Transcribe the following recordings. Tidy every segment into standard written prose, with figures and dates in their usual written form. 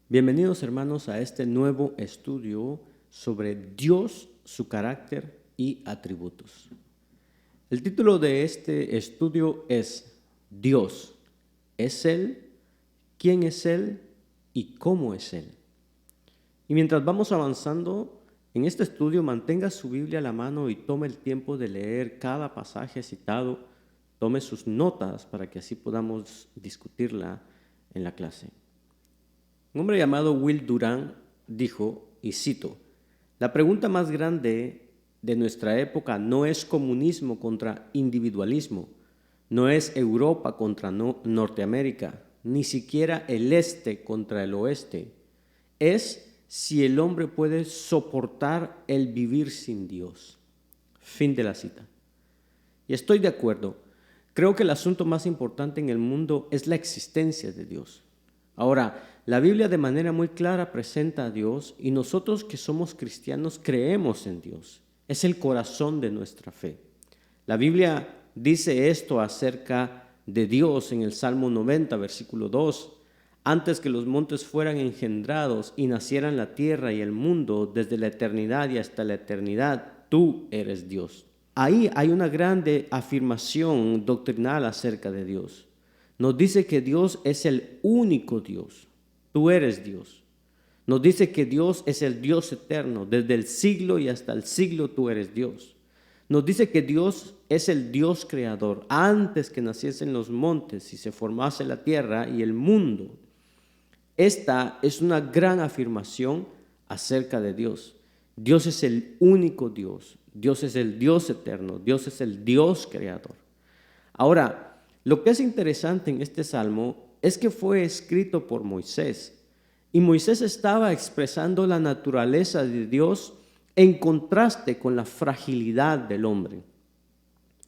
Bienvenidos hermanos a este nuevo estudio sobre Dios, su carácter y atributos. El título de este estudio es Dios, ¿es Él? ¿Quién es Él? ¿Y cómo es Él? Y mientras vamos avanzando en este estudio, mantenga su Biblia a la mano y tome el tiempo de leer cada pasaje citado, tome sus notas para que así podamos discutirla en la clase. Un hombre llamado Will Durant dijo, y cito, la pregunta más grande de nuestra época no es comunismo contra individualismo, no es Europa contra Norteamérica, ni siquiera el este contra el oeste, es si el hombre puede soportar el vivir sin Dios. Fin de la cita. Y estoy de acuerdo, creo que el asunto más importante en el mundo es la existencia de Dios. Ahora, la Biblia de manera muy clara presenta a Dios y nosotros que somos cristianos creemos en Dios. Es el corazón de nuestra fe. La Biblia dice esto acerca de Dios en el Salmo 90, versículo 2. Antes que los montes fueran engendrados y nacieran la tierra y el mundo, desde la eternidad y hasta la eternidad, tú eres Dios. Ahí hay una grande afirmación doctrinal acerca de Dios. Nos dice que Dios es el único Dios. Tú eres Dios. Nos dice que Dios es el Dios eterno. Desde el siglo y hasta el siglo tú eres Dios. Nos dice que Dios es el Dios creador. Antes que naciesen los montes y se formase la tierra y el mundo. Esta es una gran afirmación acerca de Dios. Dios es el único Dios. Dios es el Dios eterno. Dios es el Dios creador. Ahora, lo que es interesante en este salmo es que fue escrito por Moisés. Y Moisés estaba expresando la naturaleza de Dios en contraste con la fragilidad del hombre.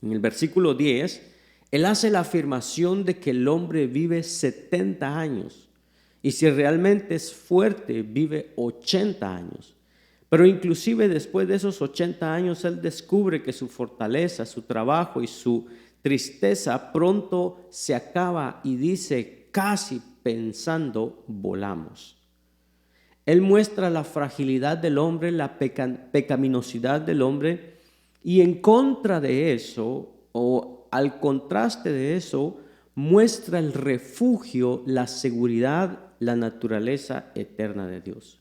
En el versículo 10, él hace la afirmación de que el hombre vive 70 años. Y si realmente es fuerte, vive 80 años. Pero inclusive después de esos 80 años, él descubre que su fortaleza, su trabajo y su tristeza pronto se acaba y dice, casi pensando, volamos. Él muestra la fragilidad del hombre, la pecaminosidad del hombre, y en contra de eso, o al contraste de eso, muestra el refugio, la seguridad, la naturaleza eterna de Dios.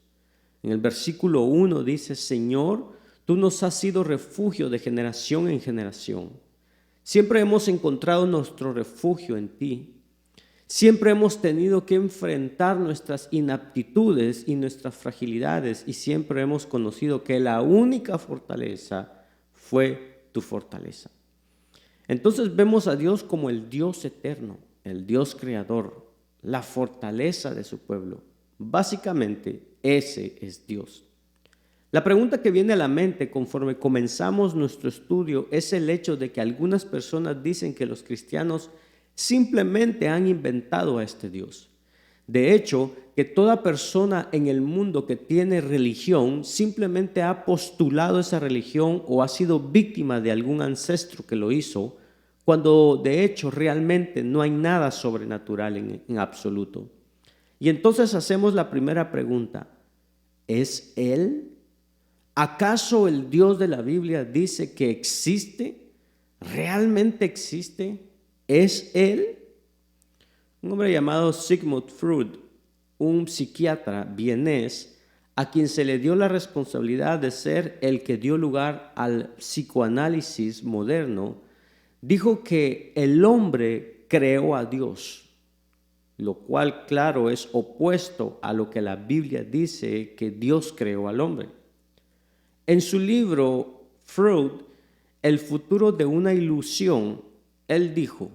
En el versículo 1 dice, Señor, tú nos has sido refugio de generación en generación. Siempre hemos encontrado nuestro refugio en ti. Siempre hemos tenido que enfrentar nuestras inaptitudes y nuestras fragilidades y siempre hemos conocido que la única fortaleza fue tu fortaleza. Entonces vemos a Dios como el Dios eterno, el Dios creador, la fortaleza de su pueblo. Básicamente, ese es Dios. La pregunta que viene a la mente conforme comenzamos nuestro estudio es el hecho de que algunas personas dicen que los cristianos simplemente han inventado a este Dios. De hecho, que toda persona en el mundo que tiene religión simplemente ha postulado esa religión o ha sido víctima de algún ancestro que lo hizo, cuando de hecho realmente no hay nada sobrenatural en absoluto. Y entonces hacemos la primera pregunta, ¿es Él? ¿Acaso el Dios de la Biblia dice que existe? ¿Realmente existe? ¿Es Él? Un hombre llamado Sigmund Freud, un psiquiatra vienés, a quien se le dio la responsabilidad de ser el que dio lugar al psicoanálisis moderno, dijo que el hombre creó a Dios, lo cual, claro, es opuesto a lo que la Biblia dice que Dios creó al hombre. En su libro, Freud, El futuro de una ilusión, él dijo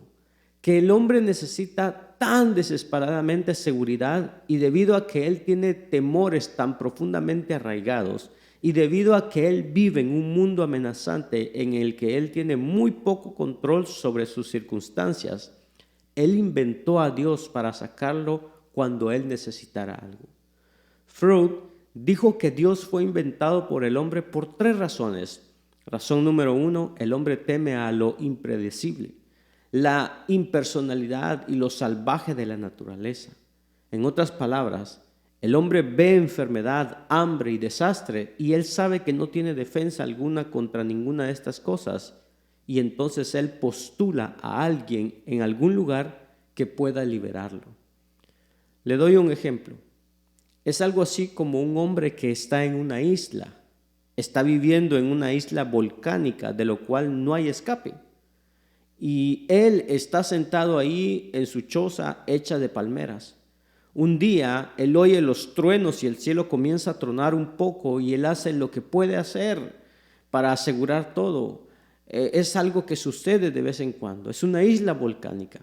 que el hombre necesita tan desesperadamente seguridad y debido a que él tiene temores tan profundamente arraigados y debido a que él vive en un mundo amenazante en el que él tiene muy poco control sobre sus circunstancias, él inventó a Dios para sacarlo cuando él necesitara algo. Freud dijo que Dios fue inventado por el hombre por 3 razones. Razón número 1, el hombre teme a lo impredecible, la impersonalidad y lo salvaje de la naturaleza. En otras palabras, El hombre ve enfermedad, hambre y desastre y él sabe que no tiene defensa alguna contra ninguna de estas cosas y entonces él postula a alguien en algún lugar que pueda liberarlo. Le doy un ejemplo. Es algo así como un hombre que está en una isla, está viviendo en una isla volcánica de lo cual no hay escape y él está sentado ahí en su choza hecha de palmeras. Un día él oye los truenos y el cielo comienza a tronar un poco y él hace lo que puede hacer para asegurar todo. Es algo que sucede de vez en cuando. Es una isla volcánica.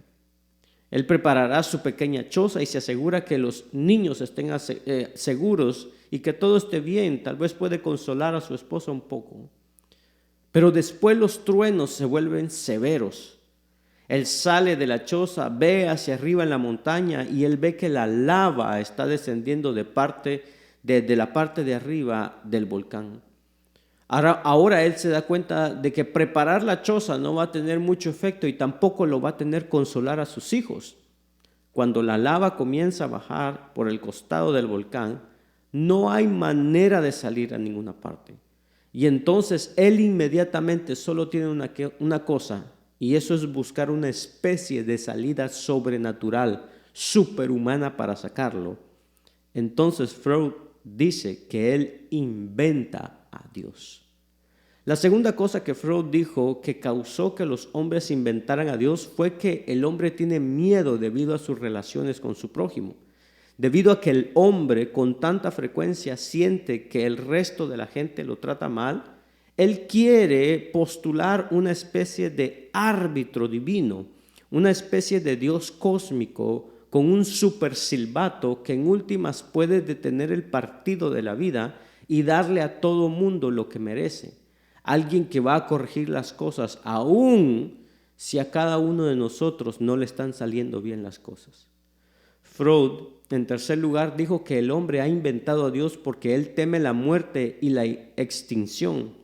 Él preparará su pequeña choza y se asegura que los niños estén seguros y que todo esté bien. Tal vez puede consolar a su esposa un poco. Pero después los truenos se vuelven severos. Él sale de la choza, ve hacia arriba en la montaña y él ve que la lava está descendiendo de la parte de arriba del volcán. Ahora él se da cuenta de que preparar la choza no va a tener mucho efecto y tampoco lo va a tener consolar a sus hijos. Cuando la lava comienza a bajar por el costado del volcán, no hay manera de salir a ninguna parte. Y entonces él inmediatamente solo tiene una cosa, y eso es buscar una especie de salida sobrenatural, superhumana para sacarlo. Entonces Freud dice que él inventa a Dios. La segunda cosa que Freud dijo que causó que los hombres inventaran a Dios fue que el hombre tiene miedo debido a sus relaciones con su prójimo. Debido a que el hombre con tanta frecuencia siente que el resto de la gente lo trata mal, él quiere postular una especie de árbitro divino, una especie de Dios cósmico con un super silbato que en últimas puede detener el partido de la vida y darle a todo mundo lo que merece. Alguien que va a corregir las cosas aún si a cada uno de nosotros no le están saliendo bien las cosas. Freud, en tercer lugar, dijo que el hombre ha inventado a Dios porque él teme la muerte y la extinción.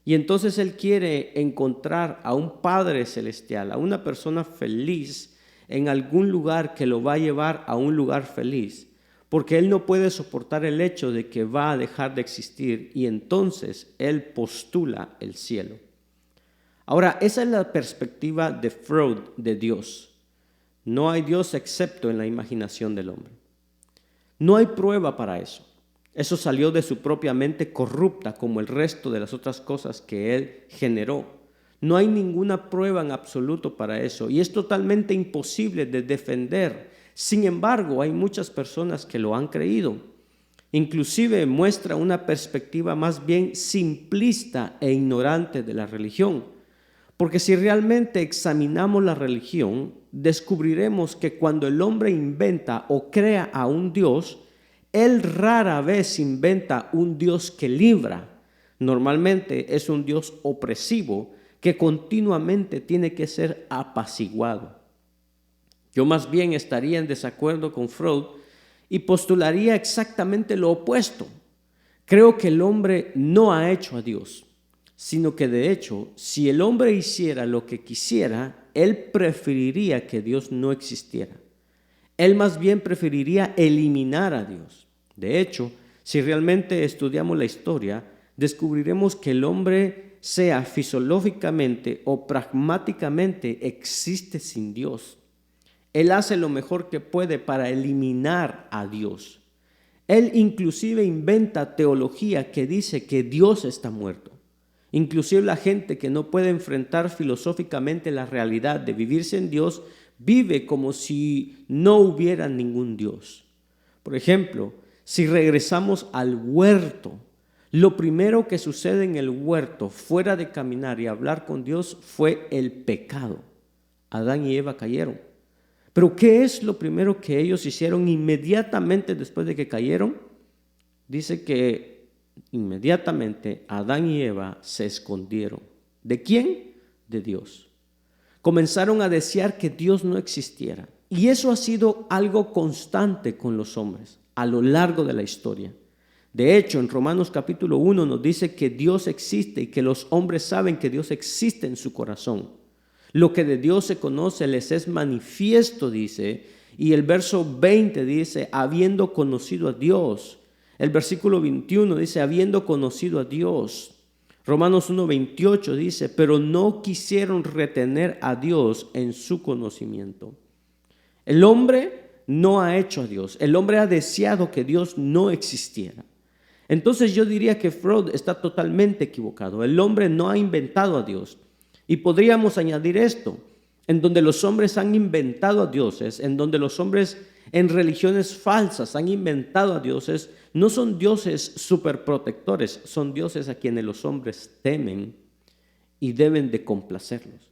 Y entonces él quiere encontrar a un Padre Celestial, a una persona feliz en algún lugar que lo va a llevar a un lugar feliz, porque él no puede soportar el hecho de que va a dejar de existir y entonces él postula el cielo. Ahora, esa es la perspectiva de Freud de Dios. No hay Dios excepto en la imaginación del hombre. No hay prueba para eso. Eso salió de su propia mente corrupta como el resto de las otras cosas que él generó. No hay ninguna prueba en absoluto para eso y es totalmente imposible de defender. Sin embargo, hay muchas personas que lo han creído. Inclusive muestra una perspectiva más bien simplista e ignorante de la religión. Porque si realmente examinamos la religión, descubriremos que cuando el hombre inventa o crea a un Dios, él rara vez inventa un Dios que libra. Normalmente es un Dios opresivo que continuamente tiene que ser apaciguado. Yo más bien estaría en desacuerdo con Freud y postularía exactamente lo opuesto. Creo que el hombre no ha hecho a Dios, sino que de hecho, si el hombre hiciera lo que quisiera, él preferiría que Dios no existiera. Él más bien preferiría eliminar a Dios. De hecho, si realmente estudiamos la historia, descubriremos que el hombre, sea fisiológicamente o pragmáticamente, existe sin Dios. Él hace lo mejor que puede para eliminar a Dios. Él inclusive inventa teología que dice que Dios está muerto. Inclusive la gente que no puede enfrentar filosóficamente la realidad de vivir sin Dios, vive como si no hubiera ningún Dios. Por ejemplo, si regresamos al huerto, lo primero que sucede en el huerto, fuera de caminar y hablar con Dios, fue el pecado. Adán y Eva cayeron. Pero ¿qué es lo primero que ellos hicieron inmediatamente después de que cayeron? Dice que inmediatamente Adán y Eva se escondieron. ¿De quién? De Dios. Comenzaron a desear que Dios no existiera. Y eso ha sido algo constante con los hombres a lo largo de la historia. De hecho, en Romanos capítulo 1 nos dice que Dios existe y que los hombres saben que Dios existe en su corazón. Lo que de Dios se conoce les es manifiesto, dice, Y el verso 20 dice, habiendo conocido a Dios. El versículo 21 dice, habiendo conocido a Dios. Romanos 1:28 dice, pero no quisieron retener a Dios en su conocimiento. El hombre no ha hecho a Dios. El hombre ha deseado que Dios no existiera. Entonces yo diría que Freud está totalmente equivocado. El hombre no ha inventado a Dios. Y podríamos añadir esto, en donde los hombres han inventado a dioses, en donde los hombres en religiones falsas han inventado a dioses, no son dioses superprotectores, son dioses a quienes los hombres temen y deben de complacerlos.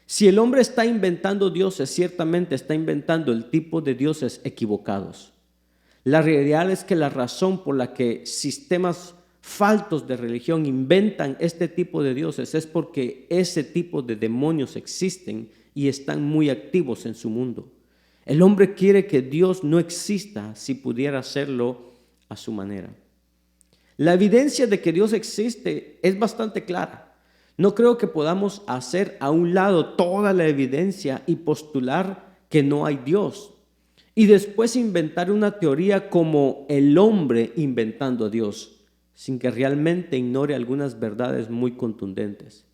Si el hombre está inventando dioses, ciertamente está inventando el tipo de dioses equivocados. La realidad es que la razón por la que sistemas faltos de religión inventan este tipo de dioses es porque ese tipo de demonios existen y están muy activos en su mundo. El hombre quiere que Dios no exista si pudiera hacerlo a su manera. La evidencia de que Dios existe es bastante clara. No creo que podamos hacer a un lado toda la evidencia y postular que no hay Dios. Y después inventar una teoría como el hombre inventando a Dios, sin que realmente ignore algunas verdades muy contundentes.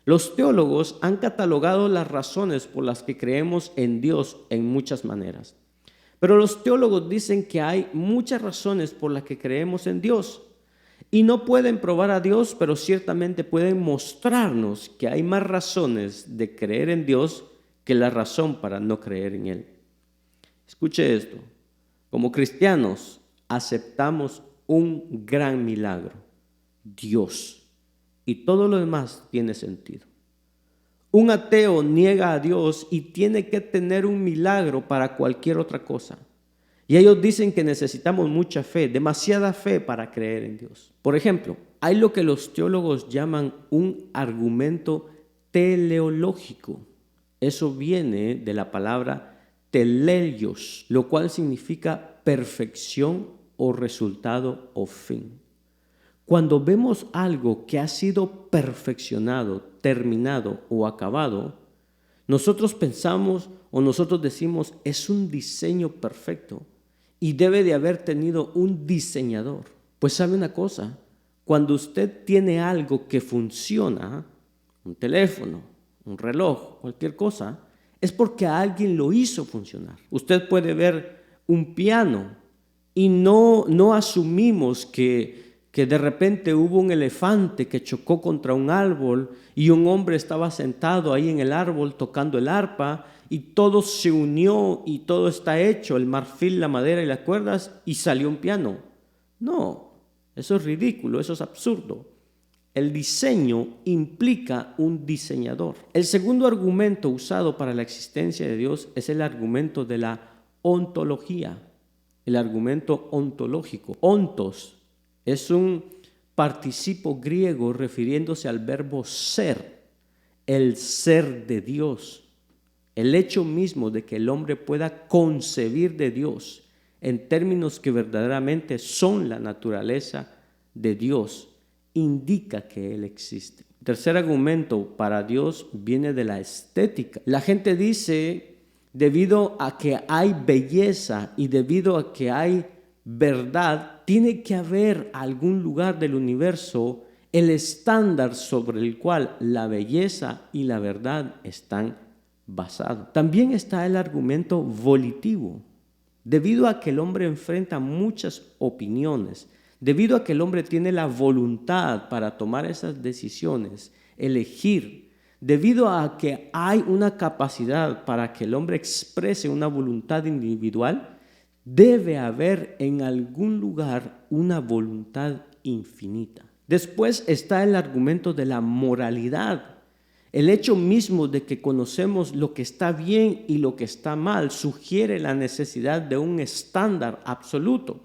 Los teólogos han catalogado las razones por las que creemos en Dios en muchas maneras. Pero los teólogos dicen que hay muchas razones por las que creemos en Dios. Y no pueden probar a Dios, pero ciertamente pueden mostrarnos que hay más razones de creer en Dios que la razón para no creer en Él. Escuche esto, como cristianos aceptamos un gran milagro, Dios, y todo lo demás tiene sentido. Un ateo niega a Dios y tiene que tener un milagro para cualquier otra cosa. Y ellos dicen que necesitamos mucha fe, demasiada fe para creer en Dios. Por ejemplo, hay lo que los teólogos llaman un argumento teleológico. Eso viene de la palabra teleios, lo cual significa perfección o resultado o fin. Cuando vemos algo que ha sido perfeccionado, terminado o acabado, nosotros pensamos o nosotros decimos es un diseño perfecto y debe de haber tenido un diseñador. Pues sabe una cosa, cuando usted tiene algo que funciona, un teléfono, un reloj, cualquier cosa, es porque alguien lo hizo funcionar. Usted puede ver un piano y no asumimos que de repente hubo un elefante que chocó contra un árbol y un hombre estaba sentado ahí en el árbol tocando el arpa y todo se unió y todo está hecho, el marfil, la madera y las cuerdas, y salió un piano. No, eso es ridículo, eso es absurdo. El diseño implica un diseñador. El segundo argumento usado para la existencia de Dios es el argumento de la ontología, el argumento ontológico. Ontos es un participo griego refiriéndose al verbo ser, el ser de Dios. El hecho mismo de que el hombre pueda concebir de Dios en términos que verdaderamente son la naturaleza de Dios indica que Él existe. El tercer argumento para Dios viene de la estética. La gente dice, debido a que hay belleza y debido a que hay verdad, tiene que haber algún lugar del universo, el estándar sobre el cual la belleza y la verdad están basados. También está el argumento volitivo. Debido a que el hombre enfrenta muchas opiniones, debido a que el hombre tiene la voluntad para tomar esas decisiones, elegir, debido a que hay una capacidad para que el hombre exprese una voluntad individual, debe haber en algún lugar una voluntad infinita. Después está el argumento de la moralidad. El hecho mismo de que conocemos lo que está bien y lo que está mal sugiere la necesidad de un estándar absoluto.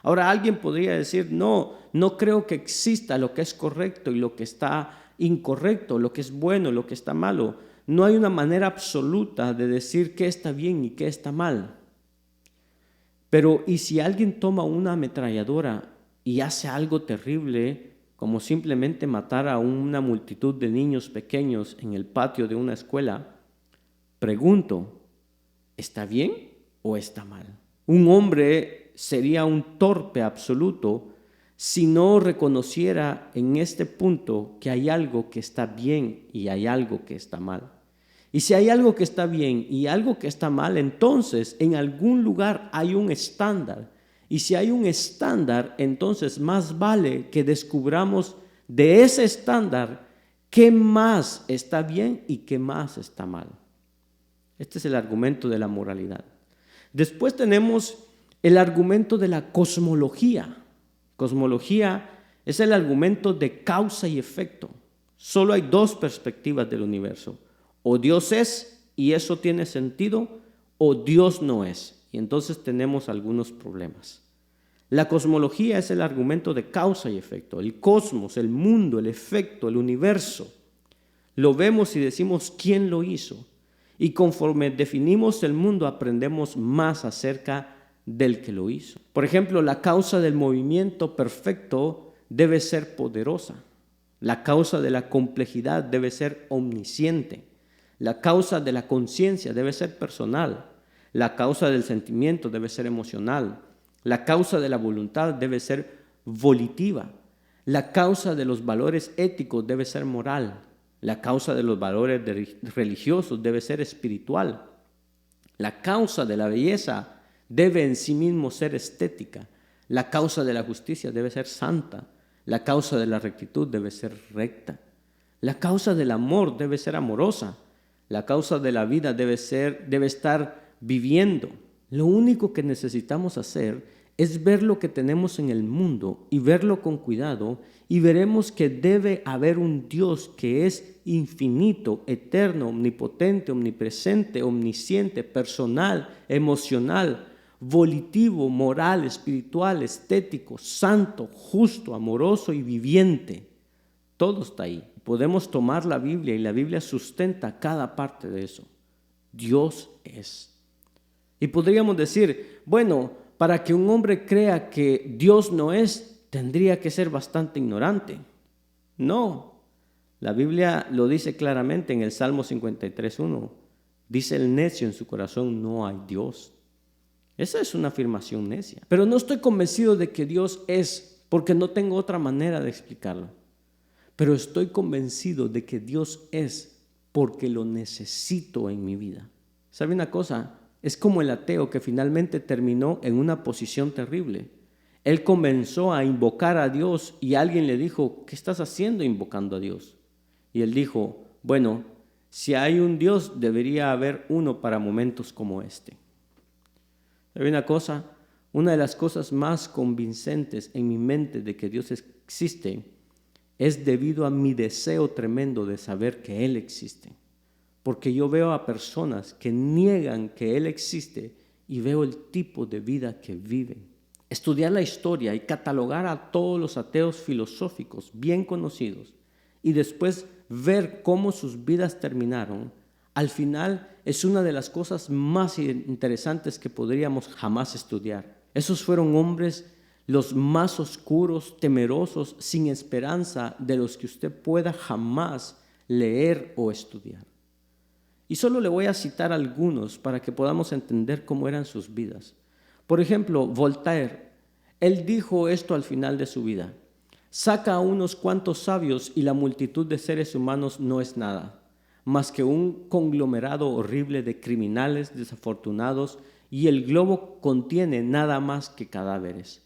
Ahora alguien podría decir, no creo que exista lo que es correcto y lo que está incorrecto, lo que es bueno, lo que está malo. No hay una manera absoluta de decir qué está bien y qué está mal. Pero ¿y si alguien toma una ametralladora y hace algo terrible, como simplemente matar a una multitud de niños pequeños en el patio de una escuela? Pregunto, ¿Está bien o está mal? Un hombre sería un torpe absoluto si no reconociera en este punto que hay algo que está bien y hay algo que está mal. Y si hay algo que está bien y algo que está mal, entonces en algún lugar hay un estándar. Y si hay un estándar, entonces más vale que descubramos de ese estándar qué más está bien y qué más está mal. Este es el argumento de la moralidad. Después tenemos el argumento de la cosmología. Cosmología es el argumento de causa y efecto. Solo hay dos perspectivas del universo. O Dios es y eso tiene sentido, o Dios no es. Y entonces tenemos algunos problemas. La cosmología es el argumento de causa y efecto. El cosmos, el mundo, el efecto, el universo. Lo vemos y decimos quién lo hizo. Y conforme definimos el mundo, aprendemos más acerca del que lo hizo. Por ejemplo, la causa del movimiento perfecto debe ser poderosa. La causa de la complejidad debe ser omnisciente. La causa de la conciencia debe ser personal. La causa del sentimiento debe ser emocional. La causa de la voluntad debe ser volitiva. La causa de los valores éticos debe ser moral. La causa de los valores religiosos debe ser espiritual. La causa de la belleza debe en sí mismo ser estética. La causa de la justicia debe ser santa. La causa de la rectitud debe ser recta. La causa del amor debe ser amorosa. La causa de la vida debe estar viviendo. Lo único que necesitamos hacer es ver lo que tenemos en el mundo y verlo con cuidado, y veremos que debe haber un Dios que es infinito, eterno, omnipotente, omnipresente, omnisciente, personal, emocional, volitivo, moral, espiritual, estético, santo, justo, amoroso y viviente. Todo está ahí. Podemos tomar la Biblia y la Biblia sustenta cada parte de eso. Dios es. Y podríamos decir, bueno, para que un hombre crea que Dios no es, tendría que ser bastante ignorante. No, la Biblia lo dice claramente en el Salmo 53:1. Dice el necio en su corazón, no hay Dios. Esa es una afirmación necia. Pero no estoy convencido de que Dios es, porque no tengo otra manera de explicarlo. Pero estoy convencido de que Dios es porque lo necesito en mi vida. ¿Sabe una cosa? Es como el ateo que finalmente terminó en una posición terrible. Él comenzó a invocar a Dios y alguien le dijo, ¿qué estás haciendo invocando a Dios? Y él dijo, bueno, si hay un Dios, debería haber uno para momentos como este. ¿Sabe una cosa? Una de las cosas más convincentes en mi mente de que Dios existe es debido a mi deseo tremendo de saber que Él existe. Porque yo veo a personas que niegan que Él existe y veo el tipo de vida que viven. Estudiar la historia y catalogar a todos los ateos filosóficos bien conocidos y después ver cómo sus vidas terminaron, al final es una de las cosas más interesantes que podríamos jamás estudiar. Esos fueron hombres los más oscuros, temerosos, sin esperanza, de los que usted pueda jamás leer o estudiar. Y solo le voy a citar algunos para que podamos entender cómo eran sus vidas. Por ejemplo, Voltaire, él dijo esto al final de su vida: saca a unos cuantos sabios y la multitud de seres humanos no es nada, más que un conglomerado horrible de criminales desafortunados, y el globo contiene nada más que cadáveres.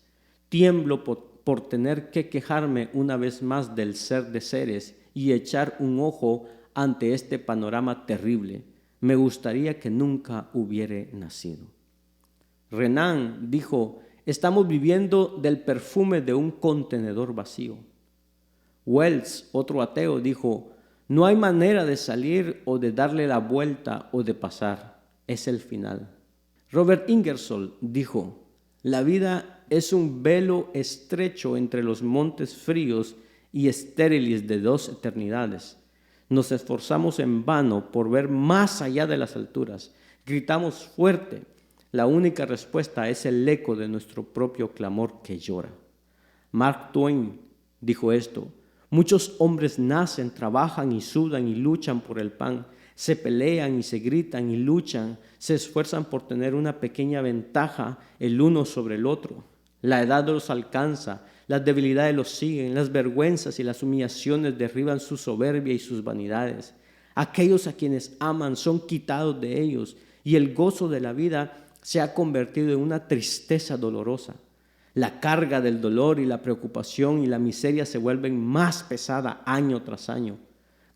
Tiemblo por tener que quejarme una vez más del ser de seres y echar un ojo ante este panorama terrible. Me gustaría que nunca hubiere nacido. Renan dijo, estamos viviendo del perfume de un contenedor vacío. Wells, otro ateo, dijo, no hay manera de salir o de darle la vuelta o de pasar, es el final. Robert Ingersoll dijo, la vida es un velo estrecho entre los montes fríos y estériles de dos eternidades. Nos esforzamos en vano por ver más allá de las alturas. Gritamos fuerte. La única respuesta es el eco de nuestro propio clamor que llora. Mark Twain dijo esto: muchos hombres nacen, trabajan y sudan y luchan por el pan. se pelean y se gritan y luchan, se esfuerzan por tener una pequeña ventaja el uno sobre el otro. La edad los alcanza, las debilidades los siguen, las vergüenzas y las humillaciones derriban su soberbia y sus vanidades. Aquellos a quienes aman son quitados de ellos y el gozo de la vida se ha convertido en una tristeza dolorosa. La carga del dolor y la preocupación y la miseria se vuelven más pesada año tras año.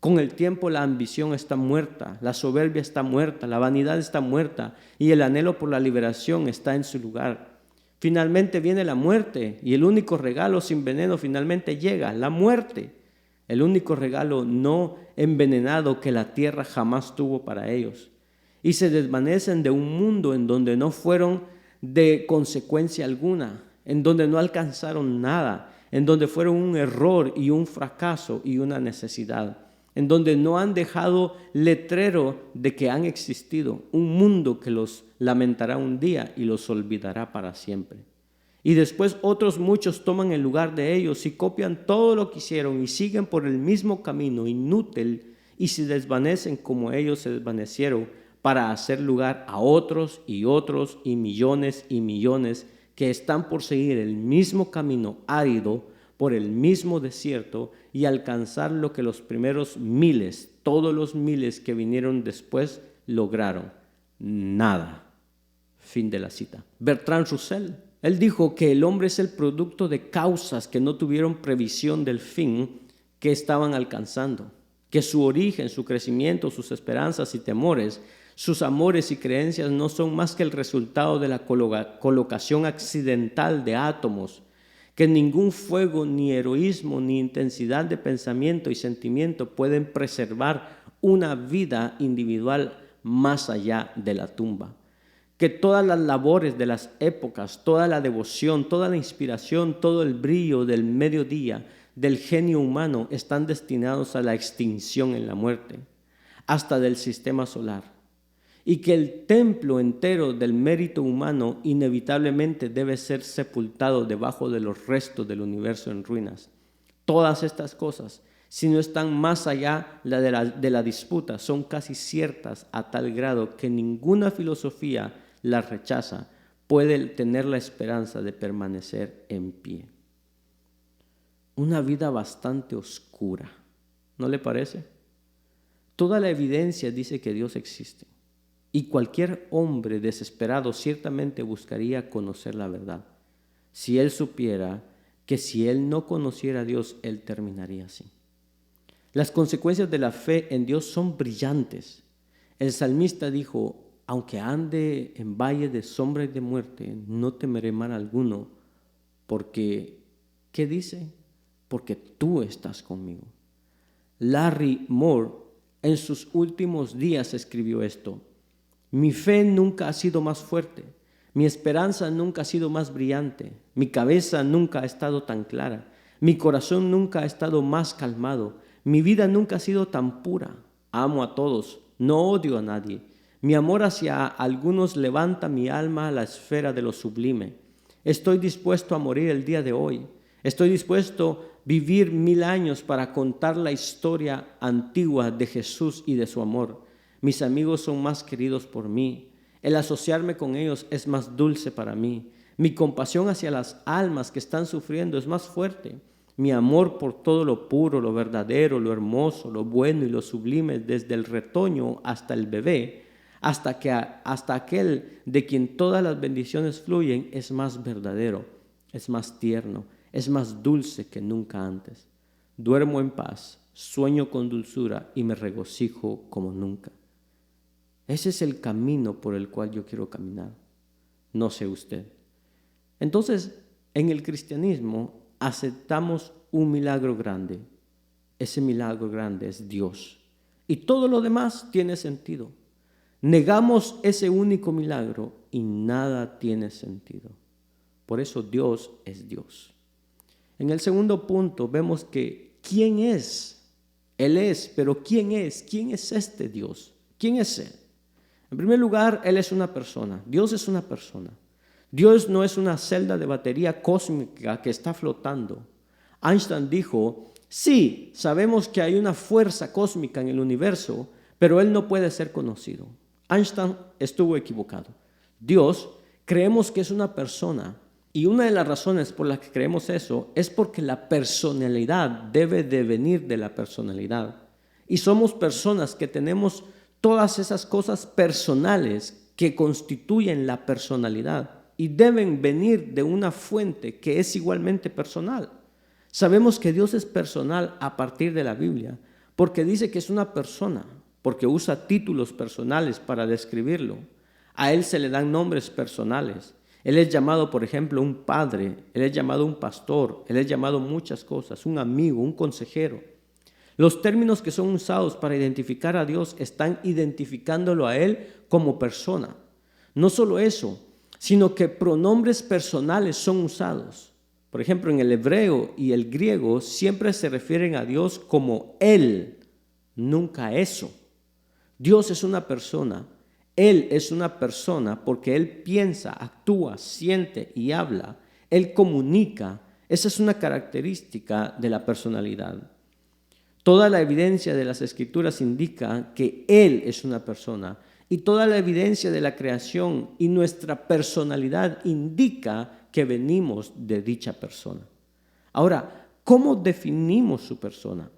Con el tiempo la ambición está muerta, la soberbia está muerta, la vanidad está muerta y el anhelo por la liberación está en su lugar. Finalmente viene la muerte y el único regalo sin veneno finalmente llega, la muerte. El único regalo no envenenado que la tierra jamás tuvo para ellos. Y se desvanecen de un mundo en donde no fueron de consecuencia alguna, en donde no alcanzaron nada, en donde fueron un error y un fracaso y una necesidad, en donde no han dejado letrero de que han existido, un mundo que los lamentará un día y los olvidará para siempre. Y después otros muchos toman el lugar de ellos y copian todo lo que hicieron y siguen por el mismo camino inútil y se desvanecen como ellos se desvanecieron para hacer lugar a otros y millones que están por seguir el mismo camino árido por el mismo desierto y alcanzar lo que los primeros miles, todos los miles que vinieron después lograron. Nada. Fin de la cita. Bertrand Russell, él dijo que el hombre es el producto de causas que no tuvieron previsión del fin que estaban alcanzando, que su origen, su crecimiento, sus esperanzas y temores, sus amores y creencias no son más que el resultado de la colocación accidental de átomos, que ningún fuego, ni heroísmo, ni intensidad de pensamiento y sentimiento pueden preservar una vida individual más allá de la tumba. Que todas las labores de las épocas, toda la devoción, toda la inspiración, todo el brillo del mediodía, del genio humano están destinados a la extinción en la muerte, hasta del sistema solar. Y que el templo entero del mérito humano inevitablemente debe ser sepultado debajo de los restos del universo en ruinas. Todas estas cosas, si no están más allá de la disputa, son casi ciertas a tal grado que ninguna filosofía las rechaza, puede tener la esperanza de permanecer en pie. Una vida bastante oscura, ¿no le parece? Toda la evidencia dice que Dios existe. Y cualquier hombre desesperado ciertamente buscaría conocer la verdad. Si él supiera que si él no conociera a Dios, él terminaría así. Las consecuencias de la fe en Dios son brillantes. El salmista dijo, aunque ande en valle de sombra y de muerte, no temeré mal alguno, porque, ¿qué dice? Porque tú estás conmigo. Larry Moore en sus últimos días escribió esto. Mi fe nunca ha sido más fuerte, mi esperanza nunca ha sido más brillante, mi cabeza nunca ha estado tan clara, mi corazón nunca ha estado más calmado, mi vida nunca ha sido tan pura. Amo a todos, no odio a nadie. Mi amor hacia algunos levanta mi alma a la esfera de lo sublime. Estoy dispuesto a morir el día de hoy. Estoy dispuesto a vivir 1000 años para contar la historia antigua de Jesús y de su amor. Mis amigos son más queridos por mí. El asociarme con ellos es más dulce para mí. Mi compasión hacia las almas que están sufriendo es más fuerte. Mi amor por todo lo puro, lo verdadero, lo hermoso, lo bueno y lo sublime, desde el retoño hasta el bebé, hasta aquel de quien todas las bendiciones fluyen, es más verdadero, es más tierno, es más dulce que nunca antes. Duermo en paz, sueño con dulzura y me regocijo como nunca. Ese es el camino por el cual yo quiero caminar. No sé usted. Entonces, en el cristianismo aceptamos un milagro grande. Ese milagro grande es Dios. Y todo lo demás tiene sentido. Negamos ese único milagro y nada tiene sentido. Por eso Dios es Dios. En el segundo punto vemos que ¿quién es? Él es, pero ¿quién es? ¿Quién es este Dios? ¿Quién es Él? En primer lugar, Él es una persona. Dios es una persona. Dios no es una celda de batería cósmica que está flotando. Einstein dijo, sí, sabemos que hay una fuerza cósmica en el universo, pero Él no puede ser conocido. Einstein estuvo equivocado. Dios, creemos que es una persona, y una de las razones por las que creemos eso es porque la personalidad debe de venir de la personalidad. Y somos personas que tenemos todas esas cosas personales que constituyen la personalidad y deben venir de una fuente que es igualmente personal. Sabemos que Dios es personal a partir de la Biblia, porque dice que es una persona, porque usa títulos personales para describirlo. A Él se le dan nombres personales. Él es llamado, por ejemplo, un padre, Él es llamado un pastor, Él es llamado muchas cosas, un amigo, un consejero. Los términos que son usados para identificar a Dios están identificándolo a Él como persona. No solo eso, sino que pronombres personales son usados. Por ejemplo, en el hebreo y el griego siempre se refieren a Dios como Él, nunca eso. Dios es una persona. Él es una persona porque Él piensa, actúa, siente y habla. Él comunica. Esa es una característica de la personalidad. Toda la evidencia de las Escrituras indica que Él es una persona y toda la evidencia de la creación y nuestra personalidad indica que venimos de dicha persona. Ahora, ¿cómo definimos su persona?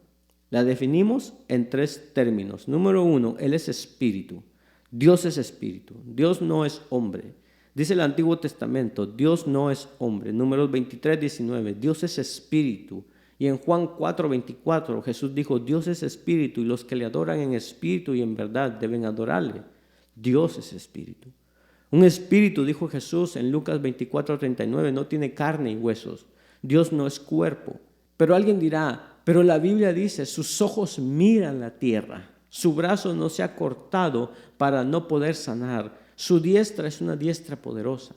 La definimos en 3 términos. Número 1, Él es espíritu. Dios es espíritu. Dios no es hombre. Dice el Antiguo Testamento, Dios no es hombre. Números 23, 19, Dios es espíritu. Y en Juan 4, 24, Jesús dijo, Dios es espíritu y los que le adoran en espíritu y en verdad deben adorarle. Dios es espíritu. Un espíritu, dijo Jesús en Lucas 24, 39, no tiene carne y huesos. Dios no es cuerpo. Pero alguien dirá, pero la Biblia dice, sus ojos miran la tierra. Su brazo no se ha cortado para no poder sanar. Su diestra es una diestra poderosa.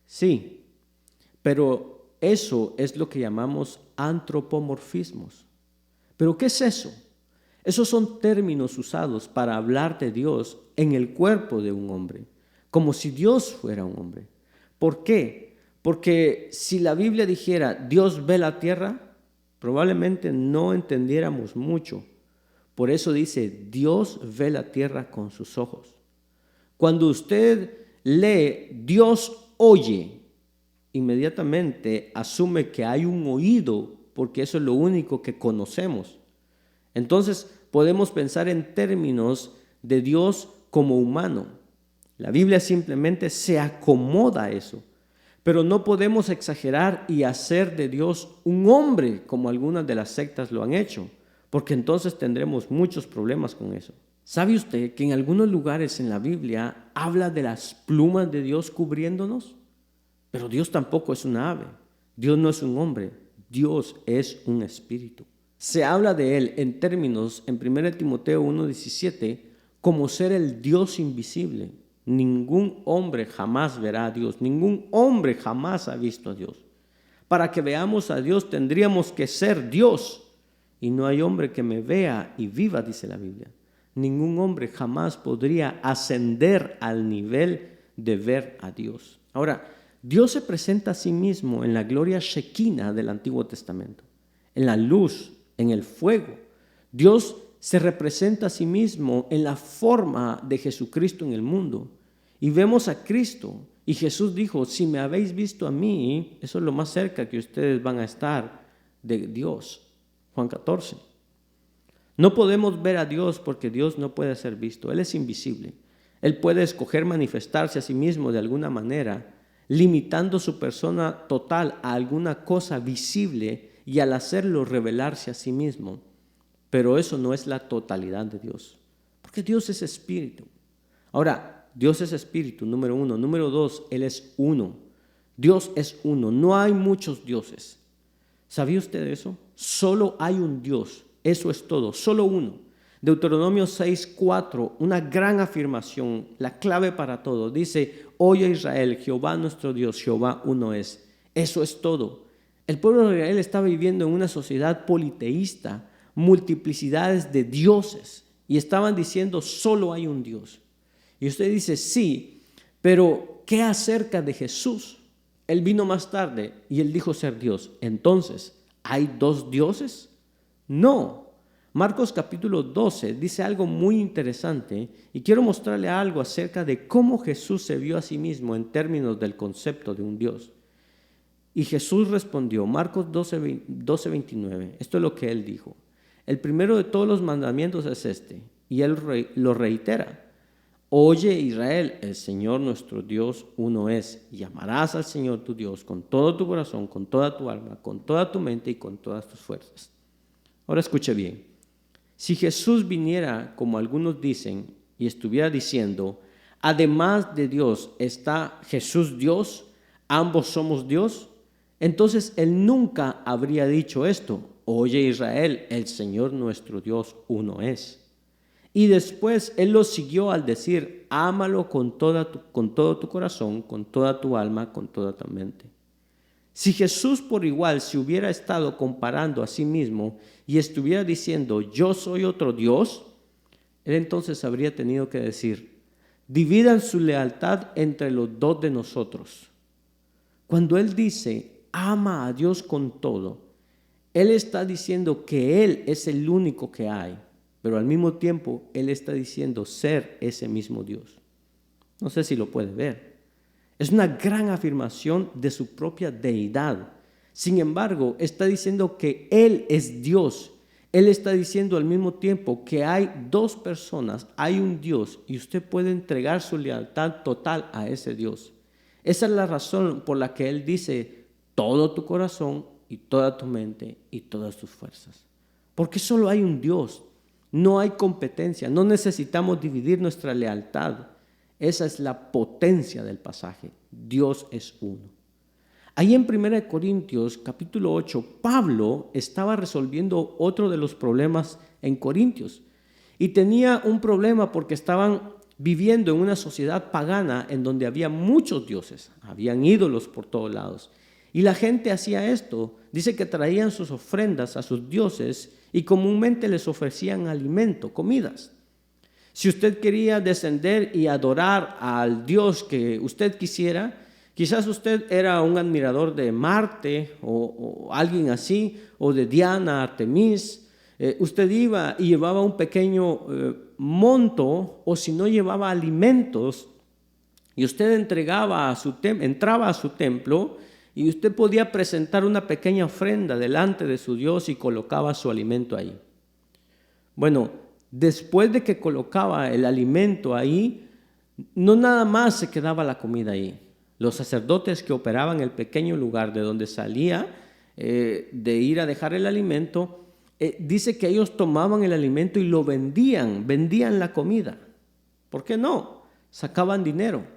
Sí, pero eso es lo que llamamos antropomorfismos. ¿Pero qué es eso? Esos son términos usados para hablar de Dios en el cuerpo de un hombre, como si Dios fuera un hombre. ¿Por qué? Porque si la Biblia dijera Dios ve la tierra, probablemente no entendiéramos mucho. Por eso dice, Dios ve la tierra con sus ojos. Cuando usted lee, Dios oye, inmediatamente asume que hay un oído, porque eso es lo único que conocemos. Entonces podemos pensar en términos de Dios como humano. La Biblia simplemente se acomoda a eso. Pero no podemos exagerar y hacer de Dios un hombre como algunas de las sectas lo han hecho, porque entonces tendremos muchos problemas con eso. ¿Sabe usted que en algunos lugares en la Biblia habla de las plumas de Dios cubriéndonos? Pero Dios tampoco es una ave. Dios no es un hombre. Dios es un espíritu. Se habla de Él en términos, en 1 Timoteo 1:17, como ser el Dios invisible. Ningún hombre jamás verá a Dios. Ningún hombre jamás ha visto a Dios. Para que veamos a Dios tendríamos que ser Dios. Y no hay hombre que me vea y viva, dice la Biblia. Ningún hombre jamás podría ascender al nivel de ver a Dios. Ahora, Dios se presenta a sí mismo en la gloria shekinah del Antiguo Testamento, en la luz, en el fuego. Dios se representa a sí mismo en la forma de Jesucristo en el mundo. Y vemos a Cristo. Y Jesús dijo, si me habéis visto a mí, eso es lo más cerca que ustedes van a estar de Dios. Juan 14. No podemos ver a Dios porque Dios no puede ser visto. Él es invisible. Él puede escoger manifestarse a sí mismo de alguna manera, limitando su persona total a alguna cosa visible y al hacerlo revelarse a sí mismo. Pero eso no es la totalidad de Dios, porque Dios es espíritu. Ahora, Dios es espíritu, número 1. Número 2, Él es uno. Dios es uno, no hay muchos dioses. ¿Sabía usted eso? Solo hay un Dios, eso es todo, solo uno. Deuteronomio 6:4, una gran afirmación, la clave para todo. Dice, oye Israel, Jehová nuestro Dios, Jehová uno es. Eso es todo. El pueblo de Israel estaba viviendo en una sociedad politeísta, multiplicidades de dioses, y estaban diciendo, solo hay un Dios. Y usted dice, sí, pero ¿qué acerca de Jesús? Él vino más tarde y Él dijo ser Dios. Entonces, ¿hay 2 dioses? No. Marcos capítulo 12 dice algo muy interesante y quiero mostrarle algo acerca de cómo Jesús se vio a sí mismo en términos del concepto de un Dios. Y Jesús respondió, Marcos 12:29, esto es lo que él dijo. El primero de todos los mandamientos es este, y él lo reitera. Oye Israel, el Señor nuestro Dios uno es, y amarás al Señor tu Dios con todo tu corazón, con toda tu alma, con toda tu mente y con todas tus fuerzas. Ahora escuche bien, si Jesús viniera, como algunos dicen, y estuviera diciendo, además de Dios está Jesús Dios, ambos somos Dios, entonces Él nunca habría dicho esto, oye Israel, el Señor nuestro Dios uno es. Y después Él lo siguió al decir, ámalo con todo tu corazón, con toda tu alma, con toda tu mente. Si Jesús por igual se hubiera estado comparando a sí mismo y estuviera diciendo, yo soy otro Dios, Él entonces habría tenido que decir, dividan su lealtad entre los dos de nosotros. Cuando Él dice, ama a Dios con todo, Él está diciendo que Él es el único que hay, pero al mismo tiempo Él está diciendo ser ese mismo Dios. No sé si lo puede ver. Es una gran afirmación de su propia deidad. Sin embargo, está diciendo que Él es Dios. Él está diciendo al mismo tiempo que hay dos personas, hay un Dios y usted puede entregar su lealtad total a ese Dios. Esa es la razón por la que Él dice todo tu corazón y toda tu mente y todas tus fuerzas. Porque solo hay un Dios, no hay competencia, no necesitamos dividir nuestra lealtad. Esa es la potencia del pasaje. Dios es uno. Ahí en 1 Corintios capítulo 8, Pablo estaba resolviendo otro de los problemas en Corintios. Y tenía un problema porque estaban viviendo en una sociedad pagana en donde había muchos dioses. Habían ídolos por todos lados. Y la gente hacía esto. Dice que traían sus ofrendas a sus dioses y comúnmente les ofrecían alimento, comidas. Si usted quería descender y adorar al Dios que usted quisiera, quizás usted era un admirador de Marte o alguien así, o de Diana, Artemis. Usted iba y llevaba un pequeño monto, o si no llevaba alimentos, y usted entraba a su templo y usted podía presentar una pequeña ofrenda delante de su Dios y colocaba su alimento ahí. Bueno, después de que colocaba el alimento ahí, no nada más se quedaba la comida ahí. Los sacerdotes que operaban el pequeño lugar de donde salía de ir a dejar el alimento, dice que ellos tomaban el alimento y lo vendían la comida. ¿Por qué no? Sacaban dinero.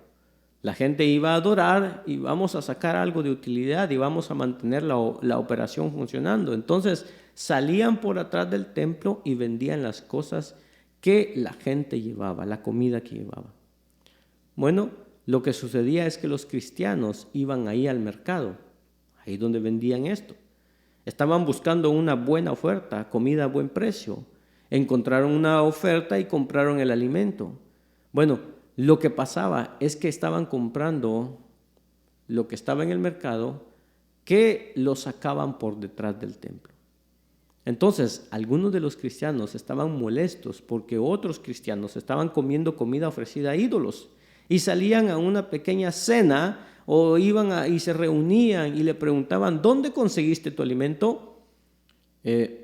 La gente iba a adorar y vamos a sacar algo de utilidad y vamos a mantener la operación funcionando. Entonces salían por atrás del templo y vendían las cosas que la gente llevaba, la comida que llevaba. Bueno, lo que sucedía es que los cristianos iban ahí al mercado, ahí donde vendían esto. Estaban buscando una buena oferta, comida a buen precio. Encontraron una oferta y compraron el alimento. Bueno, lo que pasaba es que estaban comprando lo que estaba en el mercado que lo sacaban por detrás del templo. Entonces, algunos de los cristianos estaban molestos porque otros cristianos estaban comiendo comida ofrecida a ídolos y salían a una pequeña cena o iban y se reunían y le preguntaban, ¿dónde conseguiste tu alimento?